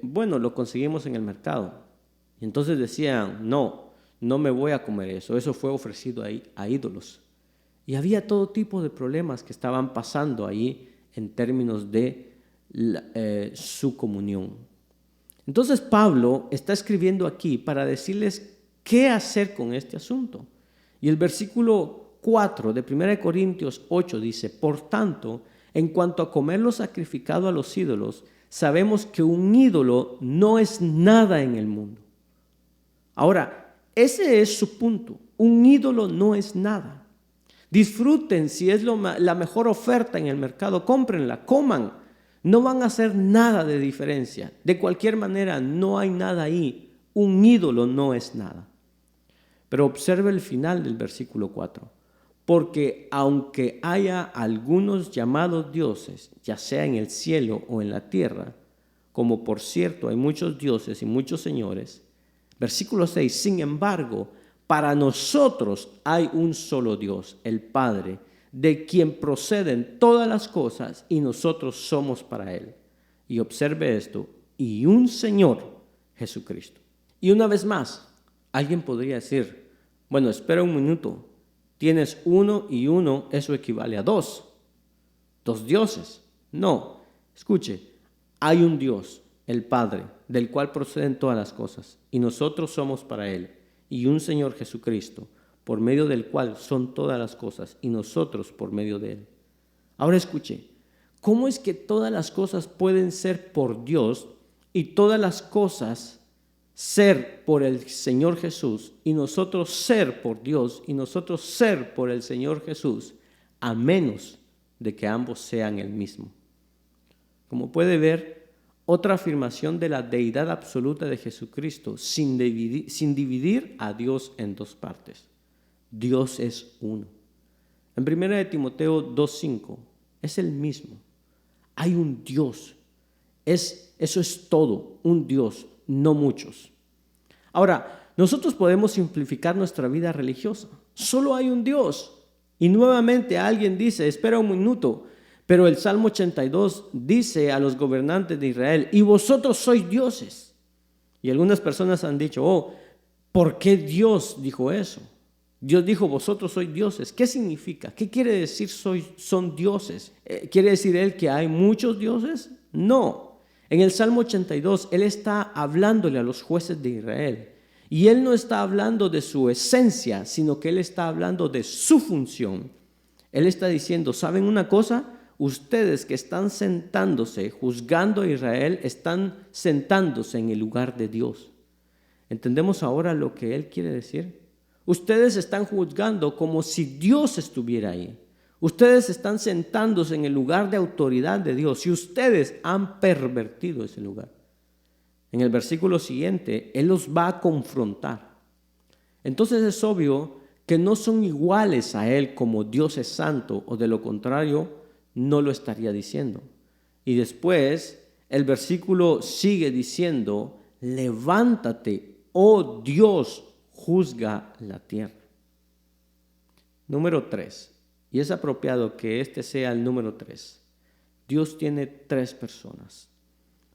Bueno, lo conseguimos en el mercado. Y entonces decían, no me voy a comer eso fue ofrecido ahí a ídolos. Y había todo tipo de problemas que estaban pasando ahí en términos de su comunión. Entonces Pablo está escribiendo aquí para decirles qué hacer con este asunto. Y el versículo 4 de 1 Corintios 8 dice, por tanto, en cuanto a comer lo sacrificado a los ídolos, sabemos que un ídolo no es nada en el mundo. Ahora, ese es su punto. Un ídolo no es nada. Disfruten si es la mejor oferta en el mercado, cómprenla, coman. No van a hacer nada de diferencia. De cualquier manera, no hay nada ahí. Un ídolo no es nada. Pero observe el final del versículo 4. Porque aunque haya algunos llamados dioses, ya sea en el cielo o en la tierra, como por cierto hay muchos dioses y muchos señores. Versículo 6, sin embargo, para nosotros hay un solo Dios, el Padre, de quien proceden todas las cosas y nosotros somos para Él. Y observe esto, y un Señor, Jesucristo. Y una vez más, alguien podría decir, bueno, espera un minuto, tienes uno y uno, eso equivale a dos dioses. No, escuche, hay un Dios, el Padre, del cual proceden todas las cosas, y nosotros somos para Él, y un Señor Jesucristo, por medio del cual son todas las cosas, y nosotros por medio de Él. Ahora escuche, ¿cómo es que todas las cosas pueden ser por Dios y todas las cosas ser por el Señor Jesús y nosotros ser por Dios y nosotros ser por el Señor Jesús, a menos de que ambos sean el mismo? Como puede ver, otra afirmación de la deidad absoluta de Jesucristo sin dividir a Dios en dos partes. Dios es uno. En 1 Timoteo 2:5 es el mismo. Hay un Dios. Eso es todo, un Dios, no muchos. Ahora, nosotros podemos simplificar nuestra vida religiosa. Solo hay un Dios. Y nuevamente alguien dice, espera un minuto, pero el Salmo 82 dice a los gobernantes de Israel, y vosotros sois dioses. Y algunas personas han dicho, ¿por qué Dios dijo eso? Dios dijo, vosotros sois dioses. ¿Qué significa? ¿Qué quiere decir son dioses? ¿Quiere decir él que hay muchos dioses? No. En el Salmo 82, él está hablándole a los jueces de Israel. Y él no está hablando de su esencia, sino que él está hablando de su función. Él está diciendo, ¿saben una cosa? Ustedes que están sentándose, juzgando a Israel, están sentándose en el lugar de Dios. ¿Entendemos ahora lo que él quiere decir? Ustedes están juzgando como si Dios estuviera ahí. Ustedes están sentándose en el lugar de autoridad de Dios y ustedes han pervertido ese lugar. En el versículo siguiente, Él los va a confrontar. Entonces es obvio que no son iguales a Él como Dios es santo, o de lo contrario, no lo estaría diciendo. Y después, el versículo sigue diciendo, levántate, oh Dios, juzga la tierra. Número 3. Y es apropiado que este sea el número 3. Dios tiene 3 personas.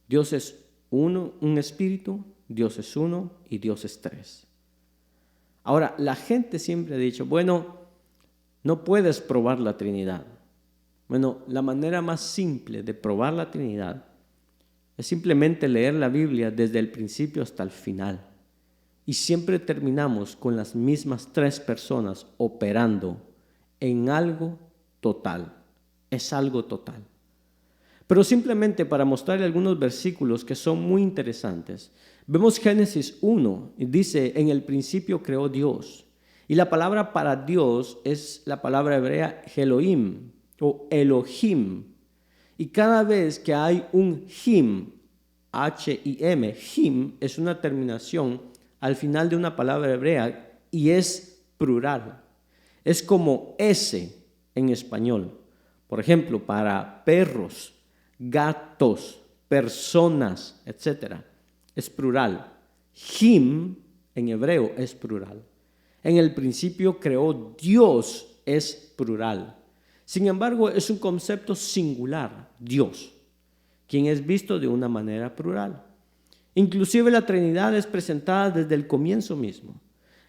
Dios es uno, un espíritu, Dios es uno y Dios es 3. Ahora, la gente siempre ha dicho, bueno, no puedes probar la Trinidad. Bueno, la manera más simple de probar la Trinidad es simplemente leer la Biblia desde el principio hasta el final. Y siempre terminamos con las mismas 3 personas operando en algo total. Es algo total. Pero simplemente para mostrarle algunos versículos que son muy interesantes. Vemos Génesis 1 y dice, en el principio creó Dios. Y la palabra para Dios es la palabra hebrea Elohim o Elohim. Y cada vez que hay un him, H-I-M, him es una terminación al final de una palabra hebrea y es plural. Es como ese en español. Por ejemplo, para perros, gatos, personas, etc. Es plural. Him en hebreo es plural. En el principio creó Dios es plural. Sin embargo, es un concepto singular, Dios, quien es visto de una manera plural. Inclusive la Trinidad es presentada desde el comienzo mismo.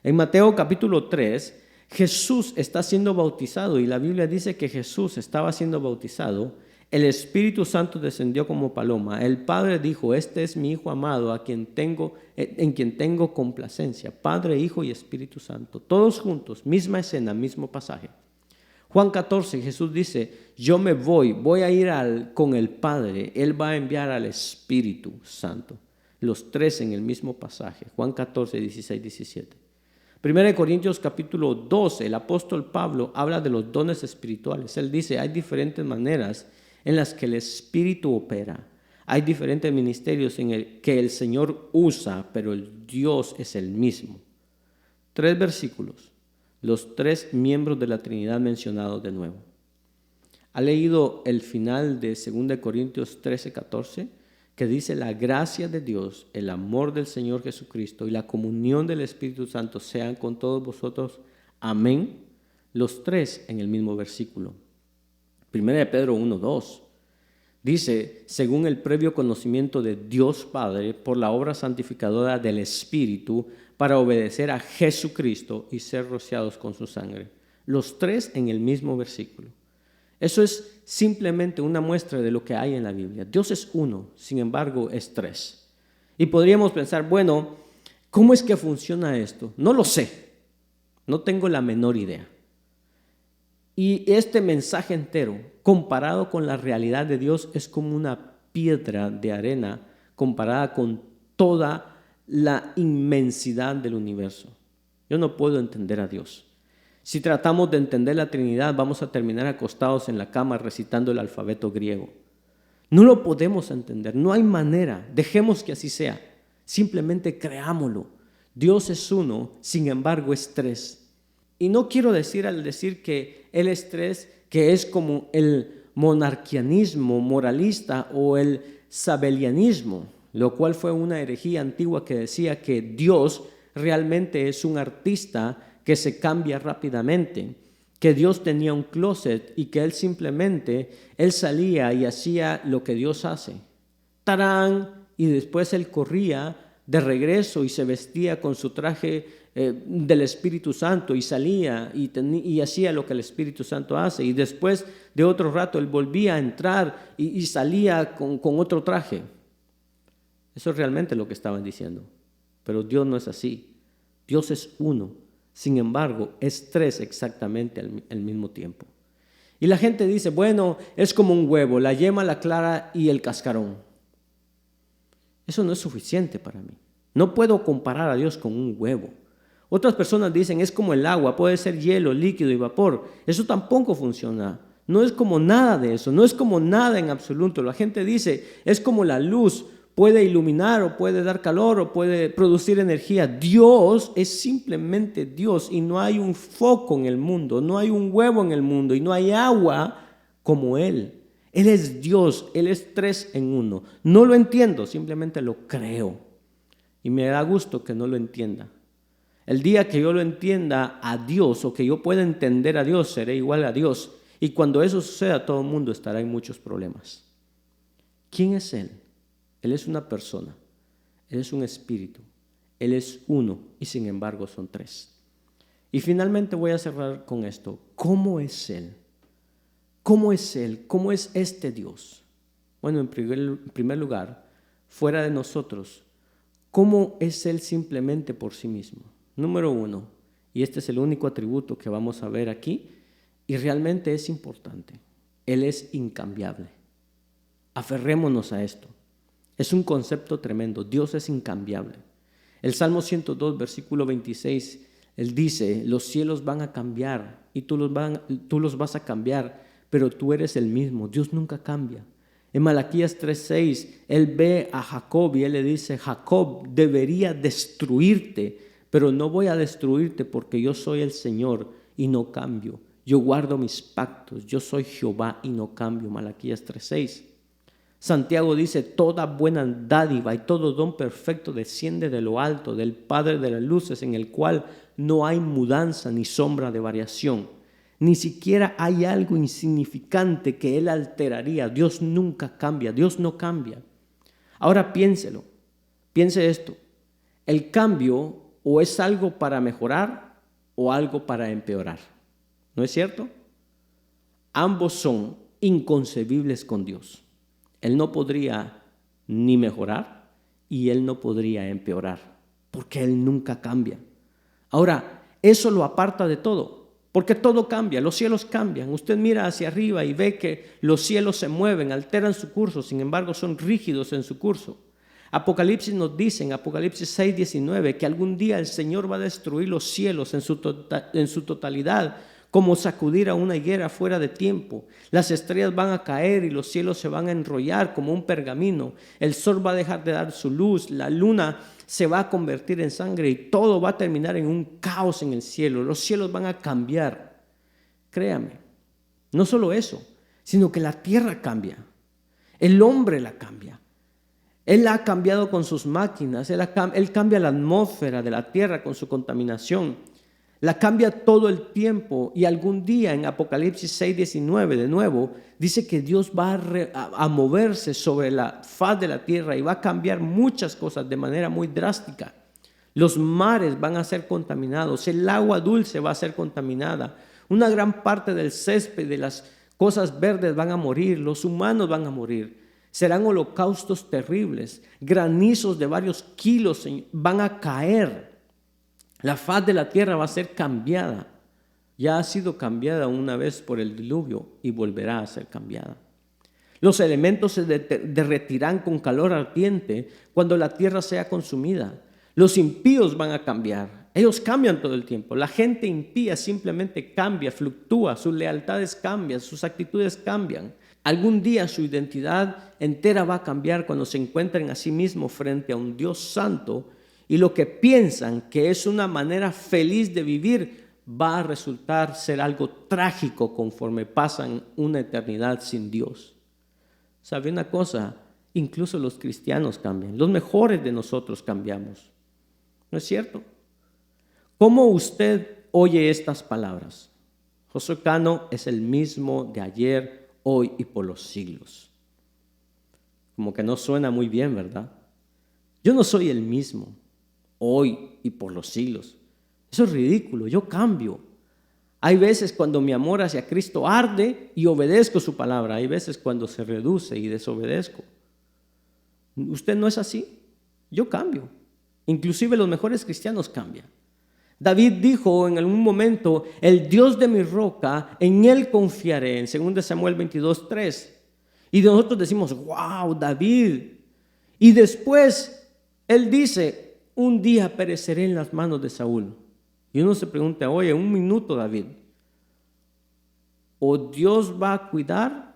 En Mateo capítulo 3, Jesús está siendo bautizado y la Biblia dice que Jesús estaba siendo bautizado. El Espíritu Santo descendió como paloma. El Padre dijo, este es mi Hijo amado en quien tengo complacencia. Padre, Hijo y Espíritu Santo. Todos juntos, misma escena, mismo pasaje. Juan 14, Jesús dice, yo me voy a ir con el Padre. Él va a enviar al Espíritu Santo. Los 3 en el mismo pasaje. Juan 14, 16, 17. 1 Corintios capítulo 12, el apóstol Pablo habla de los dones espirituales. Él dice, hay diferentes maneras en las que el Espíritu opera. Hay diferentes ministerios que el Señor usa, pero el Dios es el mismo. 3 versículos, los 3 miembros de la Trinidad mencionados de nuevo. ¿Ha leído el final de 2 Corintios 13, 14? que dice: la gracia de Dios, el amor del Señor Jesucristo y la comunión del Espíritu Santo sean con todos vosotros. Amén. Los tres en el mismo versículo. Primera de Pedro 1:2. Dice: según el previo conocimiento de Dios Padre, por la obra santificadora del Espíritu, para obedecer a Jesucristo y ser rociados con su sangre. Los tres en el mismo versículo. Eso es simplemente una muestra de lo que hay en la Biblia. Dios es uno, sin embargo es tres. Y podríamos pensar, bueno, ¿cómo es que funciona esto? No lo sé, no tengo la menor idea. Y este mensaje entero, comparado con la realidad de Dios, es como una piedra de arena comparada con toda la inmensidad del universo. Yo no puedo entender a Dios. Si tratamos de entender la Trinidad, vamos a terminar acostados en la cama recitando el alfabeto griego. No lo podemos entender, no hay manera. Dejemos que así sea. Simplemente creámoslo. Dios es uno, sin embargo es tres. Y no quiero decir al decir que Él es tres, que es como el monarquianismo moralista o el sabelianismo, lo cual fue una herejía antigua que decía que Dios realmente es un artista que se cambia rápidamente, que Dios tenía un closet y que Él salía y hacía lo que Dios hace. ¡Tarán! Y después Él corría de regreso y se vestía con su traje del Espíritu Santo y salía y hacía lo que el Espíritu Santo hace. Y después de otro rato Él volvía a entrar y salía con otro traje. Eso es realmente lo que estaban diciendo. Pero Dios no es así. Dios es uno. Sin embargo, es tres exactamente al mismo tiempo. Y la gente dice, bueno, es como un huevo, la yema, la clara y el cascarón. Eso no es suficiente para mí. No puedo comparar a Dios con un huevo. Otras personas dicen, es como el agua, puede ser hielo, líquido y vapor. Eso tampoco funciona. No es como nada de eso, no es como nada en absoluto. La gente dice, es como la luz. Puede iluminar o puede dar calor o puede producir energía. Dios es simplemente Dios y no hay un foco en el mundo, no hay un huevo en el mundo y no hay agua como Él. Él es Dios, Él es tres en uno. No lo entiendo, simplemente lo creo y me da gusto que no lo entienda. El día que yo lo entienda a Dios o que yo pueda entender a Dios, seré igual a Dios. Y cuando eso suceda, todo el mundo estará en muchos problemas. ¿Quién es Él? Él es una persona, Él es un espíritu, Él es uno y sin embargo son tres. Y finalmente voy a cerrar con esto. ¿Cómo es Él? ¿Cómo es Él? ¿Cómo es este Dios? Bueno, en primer lugar, fuera de nosotros, ¿cómo es Él simplemente por sí mismo? Número uno, y este es el único atributo que vamos a ver aquí, y realmente es importante, Él es incambiable. Aferrémonos a esto. Es un concepto tremendo. Dios es incambiable. El Salmo 102, versículo 26, Él dice, los cielos van a cambiar y tú los vas a cambiar, pero tú eres el mismo. Dios nunca cambia. En Malaquías 3:6, Él ve a Jacob y Él le dice, Jacob, debería destruirte, pero no voy a destruirte porque yo soy el Señor y no cambio. Yo guardo mis pactos. Yo soy Jehová y no cambio. Malaquías 3:6. Santiago dice, toda buena dádiva y todo don perfecto desciende de lo alto, del Padre de las luces, en el cual no hay mudanza ni sombra de variación. Ni siquiera hay algo insignificante que Él alteraría. Dios nunca cambia, Dios no cambia. Ahora piénselo, piense esto. El cambio o es algo para mejorar o algo para empeorar. ¿No es cierto? Ambos son inconcebibles con Dios. Él no podría ni mejorar y Él no podría empeorar, porque Él nunca cambia. Ahora, eso lo aparta de todo, porque todo cambia, los cielos cambian. Usted mira hacia arriba y ve que los cielos se mueven, alteran su curso, sin embargo son rígidos en su curso. Apocalipsis nos dice en Apocalipsis 6:19 que algún día el Señor va a destruir los cielos en su totalidad, como sacudir a una higuera fuera de tiempo. Las estrellas van a caer y los cielos se van a enrollar como un pergamino. El sol va a dejar de dar su luz, la luna se va a convertir en sangre y todo va a terminar en un caos en el cielo. Los cielos van a cambiar. Créame, no solo eso, sino que la tierra cambia. El hombre la cambia. Él ha cambiado con sus máquinas, Él cambia la atmósfera de la tierra con su contaminación. La cambia todo el tiempo y algún día en Apocalipsis 6:19 de nuevo dice que Dios va a moverse sobre la faz de la tierra y va a cambiar muchas cosas de manera muy drástica. Los mares van a ser contaminados, el agua dulce va a ser contaminada, una gran parte del césped, de las cosas verdes van a morir, los humanos van a morir. Serán holocaustos terribles, granizos de varios kilos van a caer. La faz de la tierra va a ser cambiada. Ya ha sido cambiada una vez por el diluvio y volverá a ser cambiada. Los elementos se derretirán con calor ardiente cuando la tierra sea consumida. Los impíos van a cambiar. Ellos cambian todo el tiempo. La gente impía simplemente cambia, fluctúa, sus lealtades cambian, sus actitudes cambian. Algún día su identidad entera va a cambiar cuando se encuentren a sí mismos frente a un Dios santo, y lo que piensan que es una manera feliz de vivir va a resultar ser algo trágico conforme pasan una eternidad sin Dios. ¿Sabe una cosa? Incluso los cristianos cambian. Los mejores de nosotros cambiamos. ¿No es cierto? ¿Cómo usted oye estas palabras? Josué Cano es el mismo de ayer, hoy y por los siglos. Como que no suena muy bien, ¿verdad? Yo no soy el mismo hoy y por los siglos. Eso es ridículo, yo cambio. Hay veces cuando mi amor hacia Cristo arde y obedezco su palabra. Hay veces cuando se reduce y desobedezco. ¿Usted no es así? Yo cambio. Inclusive los mejores cristianos cambian. David dijo en algún momento: el Dios de mi roca, en Él confiaré, en 2 Samuel 22:3. Y nosotros decimos: wow, David. Y después él dice: un día pereceré en las manos de Saúl. Y uno se pregunta: oye, un minuto, David, o Dios va a cuidar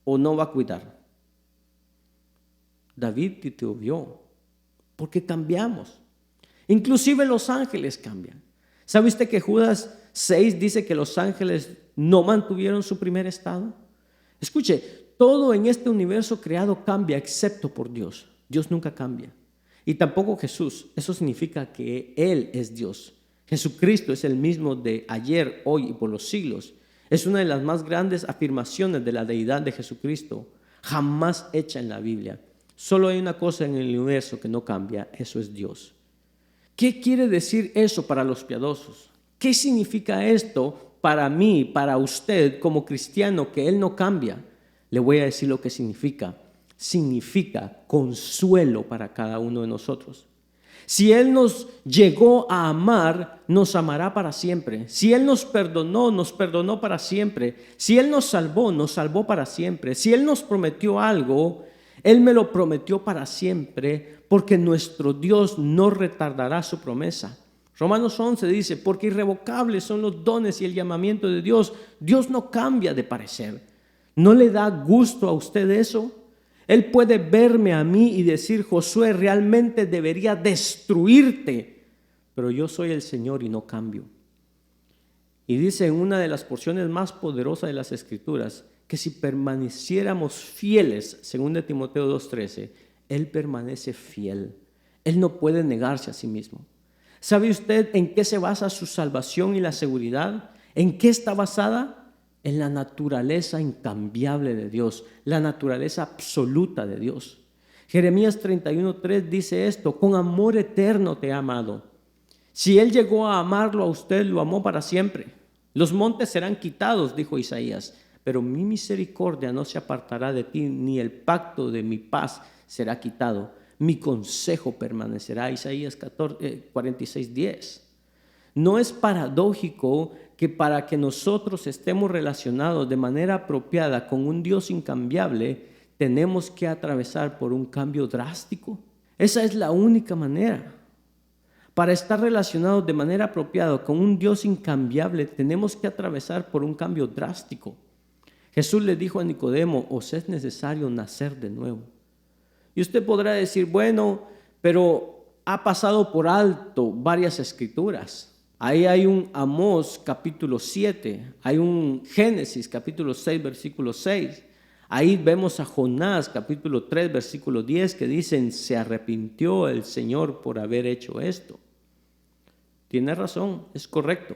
o no va a cuidar. David titubeó porque cambiamos. Inclusive los ángeles cambian. ¿Sabe usted que Judas 6 dice que los ángeles no mantuvieron su primer estado? Escuche, todo en este universo creado cambia excepto por Dios. Dios nunca cambia. Y tampoco Jesús. Eso significa que Él es Dios. Jesucristo es el mismo de ayer, hoy y por los siglos. Es una de las más grandes afirmaciones de la deidad de Jesucristo jamás hecha en la Biblia. Solo hay una cosa en el universo que no cambia, eso es Dios. ¿Qué quiere decir eso para los piadosos? ¿Qué significa esto para mí, para usted como cristiano, que Él no cambia? Le voy a decir lo que significa. Significa consuelo para cada uno de nosotros. Si Él nos llegó a amar, nos amará para siempre. Si Él nos perdonó para siempre. Si Él nos salvó para siempre. Si Él nos prometió algo, Él me lo prometió para siempre, porque nuestro Dios no retardará su promesa. Romanos 11 dice: porque irrevocables son los dones y el llamamiento de Dios. Dios no cambia de parecer. ¿No le da gusto a usted eso? Él puede verme a mí y decir: Josué, realmente debería destruirte, pero yo soy el Señor y no cambio. Y dice en una de las porciones más poderosas de las Escrituras que si permaneciéramos fieles, según de Timoteo 2:13, Él permanece fiel. Él no puede negarse a sí mismo. ¿Sabe usted en qué se basa su salvación y la seguridad? ¿En qué está basada? En la naturaleza incambiable de Dios, la naturaleza absoluta de Dios. Jeremías 31:3 dice esto: con amor eterno te he amado. Si Él llegó a amarlo a usted, lo amó para siempre. Los montes serán quitados, dijo Isaías, pero mi misericordia no se apartará de ti, ni el pacto de mi paz será quitado. Mi consejo permanecerá. Isaías 46:10. No es paradójico que para que nosotros estemos relacionados de manera apropiada con un Dios incambiable, tenemos que atravesar por un cambio drástico. Esa es la única manera. Para estar relacionados de manera apropiada con un Dios incambiable, tenemos que atravesar por un cambio drástico. Jesús le dijo a Nicodemo: os es necesario nacer de nuevo. Y usted podrá decir: bueno, pero ha pasado por alto varias escrituras. Ahí hay un Amós capítulo 7, hay un Génesis capítulo 6 versículo 6, Ahí vemos a Jonás, capítulo 3, versículo 10, que dicen, se arrepintió el Señor por haber hecho esto. Tiene razón, es correcto.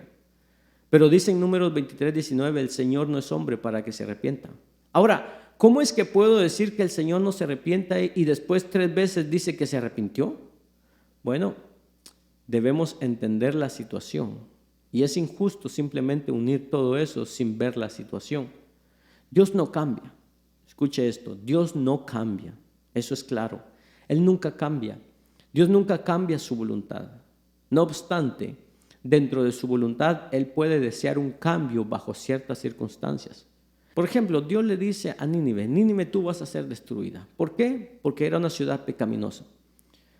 Pero dice en Números 23, 19, el Señor no es hombre para que se arrepienta. Ahora, ¿cómo es que puedo decir que el Señor no se arrepienta y después 3 veces dice que se arrepintió? Bueno, debemos entender la situación. Y es injusto simplemente unir todo eso sin ver la situación. Dios no cambia. Escuche esto, Dios no cambia. Eso es claro. Él nunca cambia. Dios nunca cambia su voluntad. No obstante, dentro de su voluntad, Él puede desear un cambio bajo ciertas circunstancias. Por ejemplo, Dios le dice a Nínive, Nínive, tú vas a ser destruida. ¿Por qué? Porque era una ciudad pecaminosa.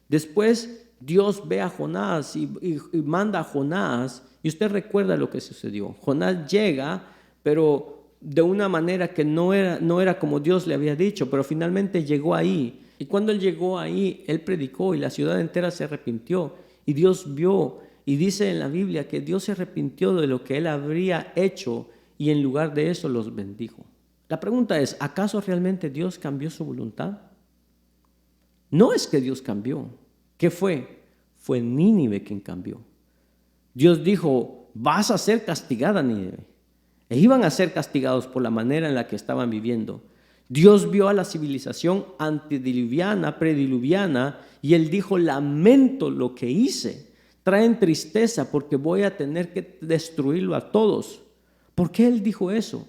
Después Dios ve a Jonás y manda a Jonás, y usted recuerda lo que sucedió. Jonás llega, pero de una manera que no era como Dios le había dicho, pero finalmente llegó ahí. Y cuando él llegó ahí, él predicó y la ciudad entera se arrepintió. Y Dios vio, y dice en la Biblia que Dios se arrepintió de lo que él habría hecho y en lugar de eso los bendijo. La pregunta es, ¿acaso realmente Dios cambió su voluntad? No es que Dios cambió. ¿Qué fue? Fue Nínive quien cambió. Dios dijo, vas a ser castigada, Nínive. E iban a ser castigados por la manera en la que estaban viviendo. Dios vio a la civilización antediluviana, prediluviana, y Él dijo, lamento lo que hice. Traen tristeza porque voy a tener que destruirlo a todos. ¿Por qué Él dijo eso?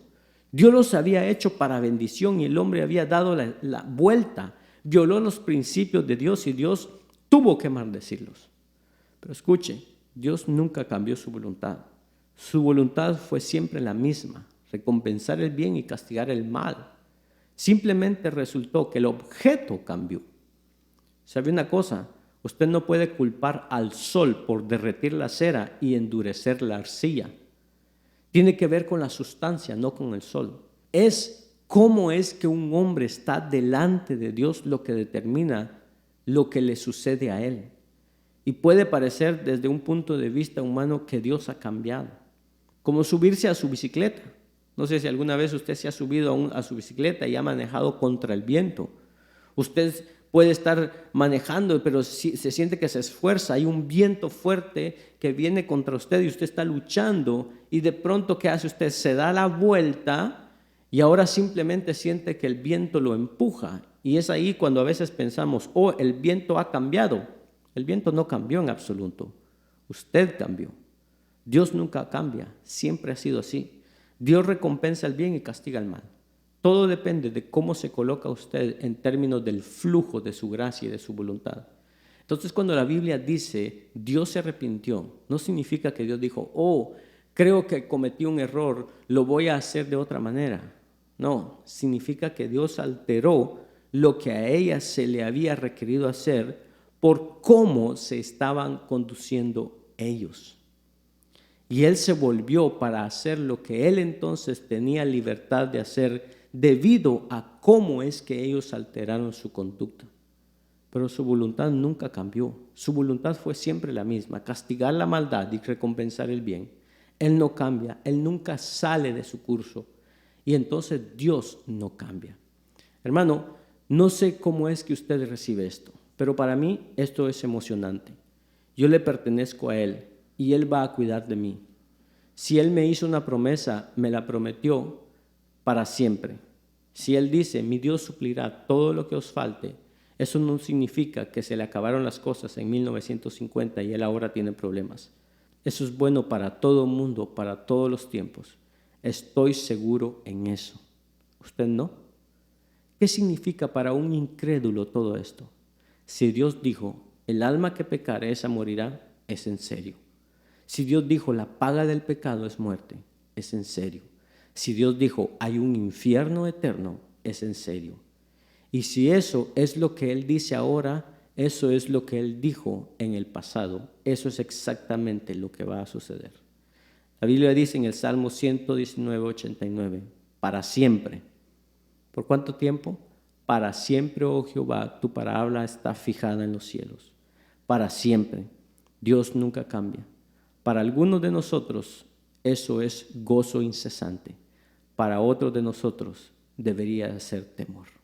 Dios los había hecho para bendición y el hombre había dado la vuelta. Violó los principios de Dios y Dios tuvo que maldecirlos. Pero escuche, Dios nunca cambió su voluntad. Su voluntad fue siempre la misma, recompensar el bien y castigar el mal. Simplemente resultó que el objeto cambió. ¿Sabe una cosa? Usted no puede culpar al sol por derretir la cera y endurecer la arcilla. Tiene que ver con la sustancia, no con el sol. Es cómo es que un hombre está delante de Dios lo que determina lo que le sucede a él. Y puede parecer desde un punto de vista humano que Dios ha cambiado. Como subirse a su bicicleta. No sé si alguna vez usted se ha subido a su bicicleta y ha manejado contra el viento. Usted puede estar manejando, pero si se siente que se esfuerza, hay un viento fuerte que viene contra usted y usted está luchando y de pronto, ¿qué hace usted? Se da la vuelta y ahora simplemente siente que el viento lo empuja. Y es ahí cuando a veces pensamos, oh, el viento ha cambiado. El viento no cambió en absoluto. Usted cambió. Dios nunca cambia, siempre ha sido así. Dios recompensa el bien y castiga el mal. Todo depende de cómo se coloca usted en términos del flujo de su gracia y de su voluntad. Entonces, cuando la Biblia dice Dios se arrepintió, no significa que Dios dijo, oh, creo que cometí un error, lo voy a hacer de otra manera. No, significa que Dios alteró lo que a ella se le había requerido hacer por cómo se estaban conduciendo ellos. Y Él se volvió para hacer lo que Él entonces tenía libertad de hacer debido a cómo es que ellos alteraron su conducta. Pero su voluntad nunca cambió. Su voluntad fue siempre la misma, castigar la maldad y recompensar el bien. Él no cambia, Él nunca sale de su curso. Y entonces Dios no cambia. Hermano, no sé cómo es que usted recibe esto, pero para mí esto es emocionante. Yo le pertenezco a Él y Él va a cuidar de mí. Si Él me hizo una promesa, me la prometió para siempre. Si Él dice, mi Dios suplirá todo lo que os falte, eso no significa que se le acabaron las cosas en 1950 y Él ahora tiene problemas. Eso es bueno para todo el mundo, para todos los tiempos. Estoy seguro en eso. ¿Usted no? ¿Qué significa para un incrédulo todo esto? Si Dios dijo, el alma que pecare esa morirá, es en serio. Si Dios dijo, la paga del pecado es muerte, es en serio. Si Dios dijo, hay un infierno eterno, es en serio. Y si eso es lo que Él dice ahora, eso es lo que Él dijo en el pasado. Eso es exactamente lo que va a suceder. La Biblia dice en el Salmo 119, 89, para siempre. ¿Por cuánto tiempo? Para siempre, oh Jehová, tu palabra está fijada en los cielos. Para siempre. Dios nunca cambia. Para algunos de nosotros eso es gozo incesante. Para otros de nosotros debería ser temor.